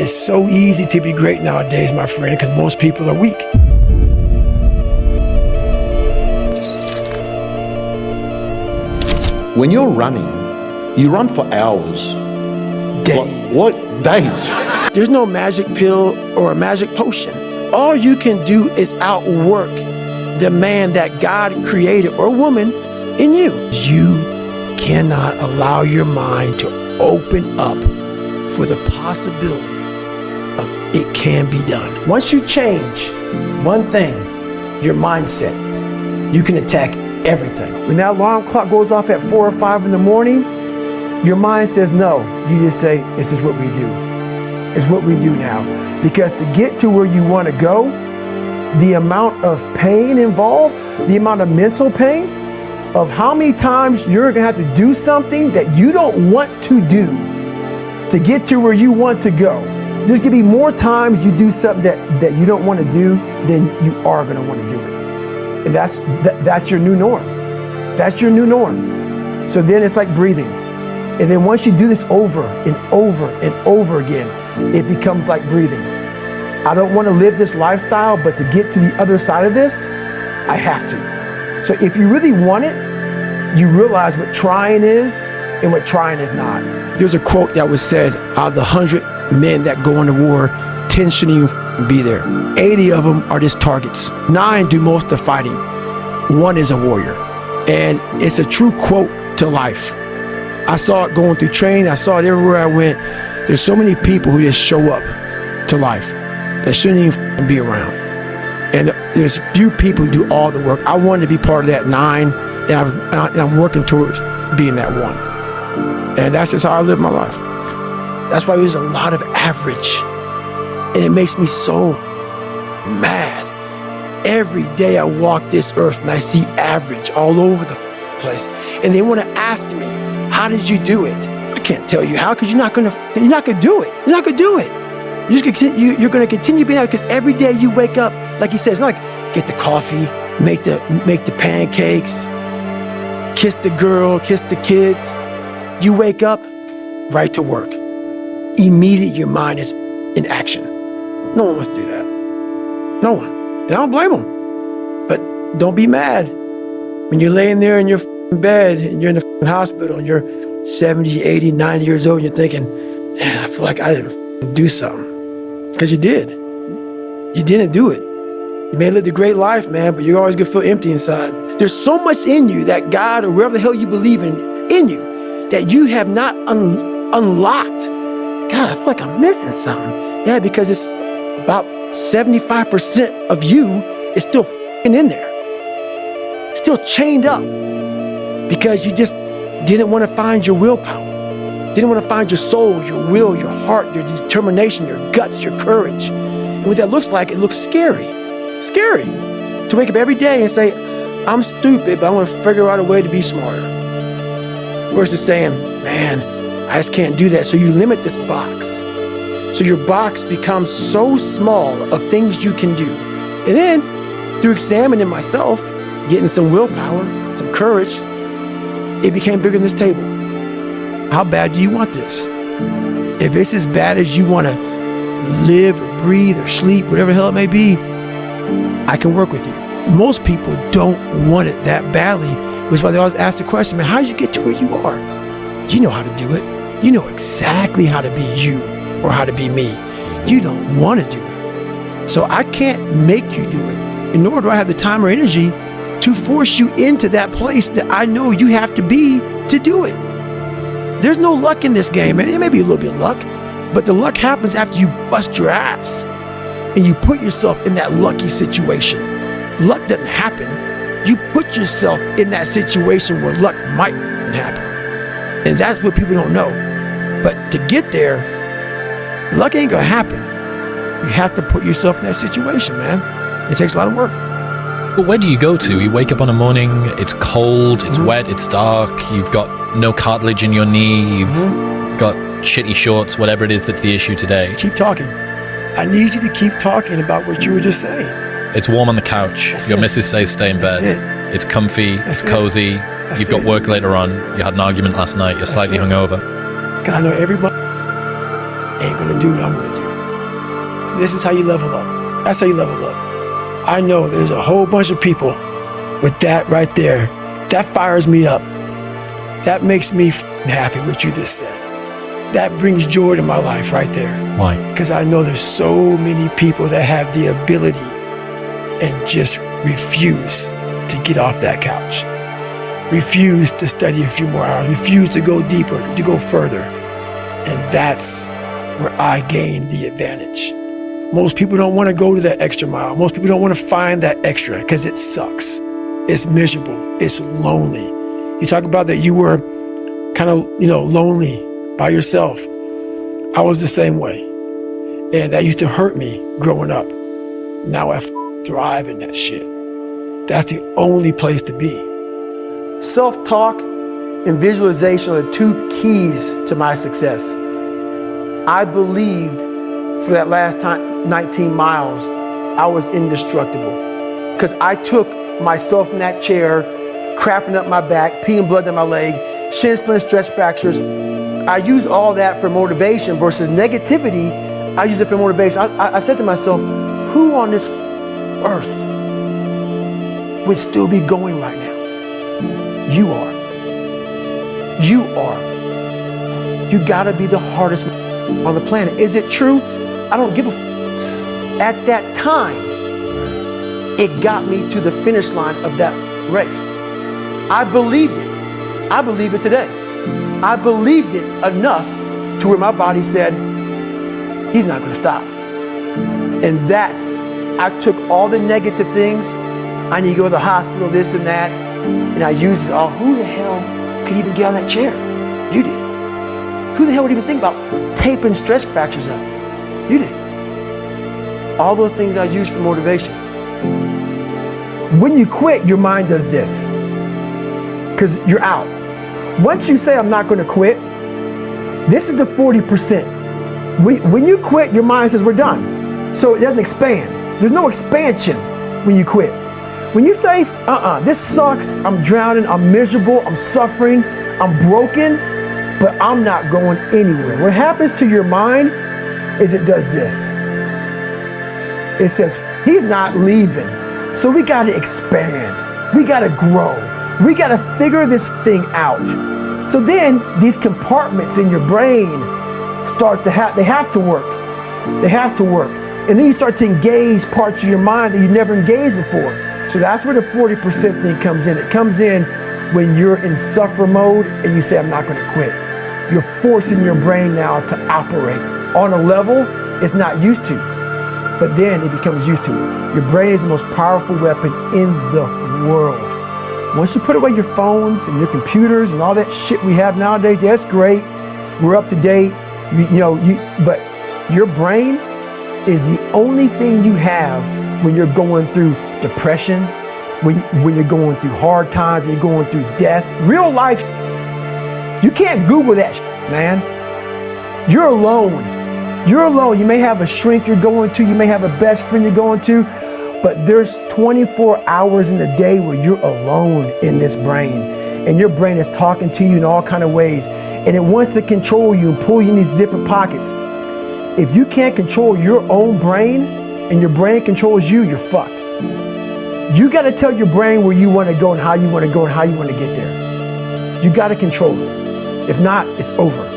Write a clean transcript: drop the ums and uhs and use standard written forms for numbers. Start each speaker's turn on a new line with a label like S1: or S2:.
S1: It's so easy to be great nowadays, my friend, because most people are weak.
S2: When you're running, you run for hours.
S1: Days.
S2: What days?
S1: There's no magic pill or a magic potion. All you can do is outwork the man that God created, or woman, in you. You cannot allow your mind to open up for the possibility of it can be done. Once you change one thing, your mindset, you can attack everything. When that alarm clock goes off at 4 or 5 in the morning, your mind says no. You just say, this is what we do. It's what we do now. Because to get to where you want to go, the amount of pain involved, the amount of mental pain, of how many times you're gonna have to do something that you don't want to do to get to where you want to go. There's gonna be more times you do something that you don't want to do than you are gonna want to do it. And that's your new norm. That's your new norm. So then it's like breathing. And then once you do this over and over and over again, it becomes like breathing. I don't want to live this lifestyle, but to get to the other side of this, I have to. So if you really want it, you realize what trying is and what trying is not. There's a quote that was said, out of the 100 men that go into war, 10 shouldn't even be there. 80 of them are just targets. 9 do most of the fighting. 1 is a warrior. And it's a true quote to life. I saw it going through training. I saw it everywhere I went. There's so many people who just show up to life that shouldn't even be around. And there's few people who do all the work. I wanted to be part of that 9, and I'm working towards being that 1. And that's just how I live my life. That's why there's a lot of average. And it makes me so mad. Every day I walk this earth and I see average all over the place. And they want to ask me, how did you do it? I can't tell you how, because you're not gonna do it. You're not gonna do it. You're gonna continue being out, because every day you wake up, like he says, it's not like get the coffee, make the pancakes, kiss the girl, kiss the kids. You wake up, right to work. Immediately your mind is in action. No one wants to do that. No one. And I don't blame them. But don't be mad when you're laying there in your bed and you're in the hospital and you're 70, 80, 90 years old and you're thinking, man, I feel like I didn't do something. Because you did. You didn't do it. You may have lived a great life, man, but you're always gonna feel empty inside. There's so much in you that God, or wherever the hell you believe in you, that you have not unlocked. God, I feel like I'm missing something. Yeah, because it's about 75% of you is still in there. Still chained up. Because you just didn't want to find your willpower. Didn't want to find your soul, your will, your heart, your determination, your guts, your courage. And what that looks like, it looks scary. Scary. To wake up every day and say, I'm stupid, but I want to figure out a way to be smarter. Versus saying, man, I just can't do that. So you limit this box. So your box becomes so small of things you can do. And then, through examining myself, getting some willpower, some courage, it became bigger than this table. How bad do you want this? If it's as bad as you want to live or breathe or sleep, whatever the hell it may be, I can work with you. Most people don't want it that badly, which is why they always ask the question, man, how did you get to where you are? You know how to do it. You know exactly how to be you or how to be me. You don't want to do it. So I can't make you do it. And nor do I have the time or energy to force you into that place that I know you have to be to do it. There's no luck in this game, man. It may be a little bit of luck, but the luck happens after you bust your ass and you put yourself in that lucky situation. Luck doesn't happen. You put yourself in that situation where luck might happen. And that's what people don't know. But to get there, luck ain't gonna happen. You have to put yourself in that situation, man. It takes a lot of work.
S3: But where do you go to? You wake up on a morning, it's cold, it's wet, it's dark, you've got no cartilage in your knee, you've got shitty shorts, whatever it is that's the issue today.
S1: Keep talking. I need you to keep talking about what you were just saying.
S3: It's warm on the couch.
S1: That's
S3: Your
S1: it.
S3: missus says stay in
S1: That's
S3: bed. It's comfy,
S1: That's
S3: it's cozy.
S1: That's
S3: You've got
S1: it.
S3: work later on. You had an argument last night. You're slightly
S1: it.
S3: hungover.
S1: Because I know everybody ain't going to do what I'm going to do. So this is how you level up. That's how you level up. I know there's a whole bunch of people with that right there. That fires me up. That makes me happy what you just said. That brings joy to my life right there.
S3: Why?
S1: Because I know there's so many people that have the ability and just refuse to get off that couch. Refuse to study a few more hours. Refuse to go deeper, to go further. And that's where I gain the advantage. Most people don't want to go to that extra mile. Most people don't want to find that extra because it sucks. It's miserable. It's lonely. You talk about that you were kind of, lonely by yourself. I was the same way. And that used to hurt me growing up. Now I thrive in that shit. That's the only place to be. Self-talk and visualization are the two keys to my success. I believed for that last 19 miles, I was indestructible. Because I took myself in that chair, crapping up my back, peeing blood down my leg, shin splints, stress fractures. I use all that for motivation versus negativity. I use it for motivation. I said to myself, who on this earth would still be going right now? You are. You are. You gotta be the hardest on the planet. Is it true? I don't give a At that time, it got me to the finish line of that race. I believed it. I believe it today. I believed it enough to where my body said, he's not gonna stop. And I took all the negative things. I need to go to the hospital, this and that. And I used it all. Who the hell could even get on that chair? You did. Who the hell would even think about taping stress fractures up? You did. All those things I used for motivation. When you quit, your mind does this. Because you're out. Once you say, I'm not going to quit, this is the 40%. When you quit, your mind says, we're done. So it doesn't expand. There's no expansion when you quit. When you say, this sucks, I'm drowning, I'm miserable, I'm suffering, I'm broken, but I'm not going anywhere. What happens to your mind is it does this. It says, he's not leaving. So we got to expand. We got to grow. We got to figure this thing out. So then these compartments in your brain start to they have to work. They have to work. And then you start to engage parts of your mind that you never engaged before. So that's where the 40% thing comes in. It comes in when you're in suffer mode and you say, I'm not going to quit. You're forcing your brain now to operate on a level it's not used to. But then it becomes used to it. Your brain is the most powerful weapon in the world. Once you put away your phones and your computers and all that shit we have nowadays, yeah, that's great. We're up to date. But your brain is the only thing you have when you're going through depression, when you're going through hard times, when you're going through death. Real life, you can't Google that shit, man. You're alone. You're alone. You may have a shrink you're going to, you may have a best friend you're going to, but there's 24 hours in the day where you're alone in this brain. And your brain is talking to you in all kinds of ways. And it wants to control you and pull you in these different pockets. If you can't control your own brain and your brain controls you, you're fucked. You got to tell your brain where you want to go and how you want to go and how you want to get there. You got to control it. If not, it's over.